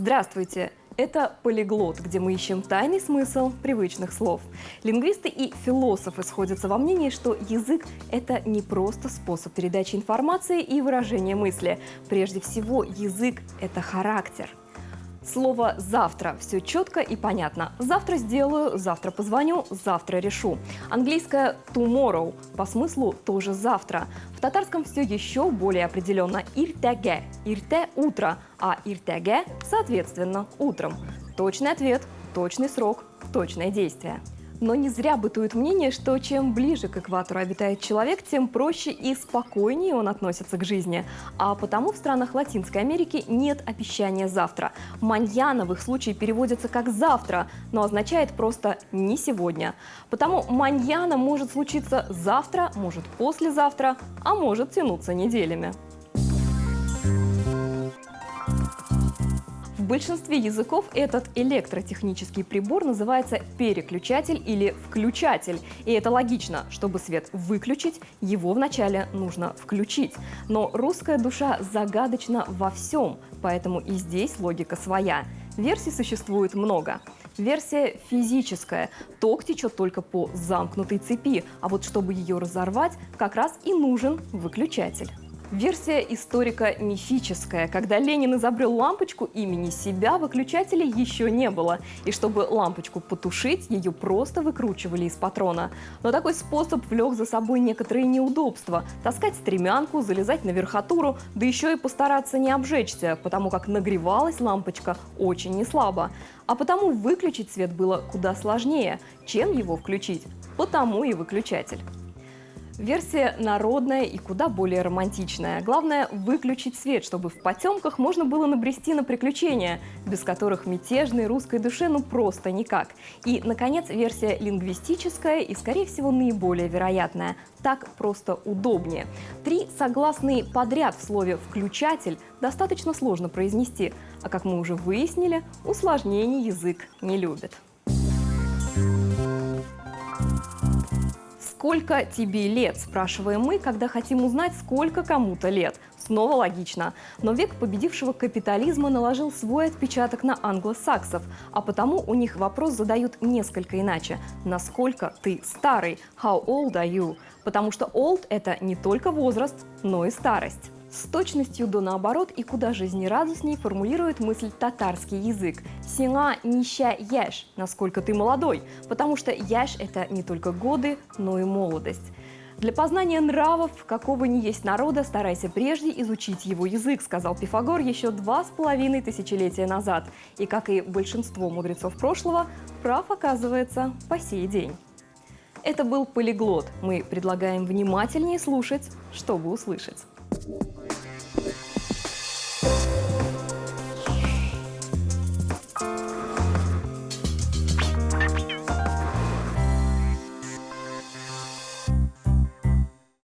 Здравствуйте! Это «Полиглот», где мы ищем тайный смысл привычных слов. Лингвисты и философы сходятся во мнении, что язык – это не просто способ передачи информации и выражения мысли. Прежде всего, язык – это характер. Слово «завтра» – все четко и понятно. Завтра сделаю, завтра позвоню, завтра решу. Английское tomorrow по смыслу тоже завтра. В татарском все еще более определенно. Иртеге. Ирте – утро, а иртеге – соответственно утром. Точный ответ, точный срок, точное действие. Но не зря бытует мнение, что чем ближе к экватору обитает человек, тем проще и спокойнее он относится к жизни. А потому в странах Латинской Америки нет обещания завтра. «Маньяна» в их случае переводится как «завтра», но означает просто «не сегодня». Потому «маньяна» может случиться завтра, может послезавтра, а может тянуться неделями. В большинстве языков этот электротехнический прибор называется переключатель или включатель. И это логично. Чтобы свет выключить, его вначале нужно включить. Но русская душа загадочна во всем, поэтому и здесь логика своя. Версий существует много. Версия физическая. Ток течет только по замкнутой цепи, а вот чтобы ее разорвать, как раз и нужен выключатель. Версия историко-мифическая. Когда Ленин изобрел лампочку, имени себя выключателей еще не было. И чтобы лампочку потушить, ее просто выкручивали из патрона. Но такой способ влек за собой некоторые неудобства. Таскать стремянку, залезать на верхотуру, да еще и постараться не обжечься, потому как нагревалась лампочка очень неслабо. А потому выключить свет было куда сложнее. Чем его включить? Потому и выключатель. Версия народная и куда более романтичная. Главное – выключить свет, чтобы в потемках можно было набрести на приключения, без которых мятежной русской душе ну просто никак. И, наконец, версия лингвистическая и, скорее всего, наиболее вероятная. Так просто удобнее. 3 согласные подряд в слове «включатель» достаточно сложно произнести, а, как мы уже выяснили, усложнений язык не любит. «Сколько тебе лет?» – спрашиваем мы, когда хотим узнать, сколько кому-то лет. Снова логично. Но век победившего капитализма наложил свой отпечаток на англосаксов, а потому у них вопрос задают несколько иначе. Насколько ты старый? How old are you? Потому что old – это не только возраст, но и старость. С точностью до наоборот и куда жизнерадостней формулирует мысль татарский язык. «Сиңа нища яш» – насколько ты молодой, потому что яш – это не только годы, но и молодость. Для познания нравов, какого ни есть народа, старайся прежде изучить его язык, сказал Пифагор еще 2,5 тысячелетия назад. И, как и большинство мудрецов прошлого, прав оказывается по сей день. Это был «Полиглот». Мы предлагаем внимательнее слушать, чтобы услышать.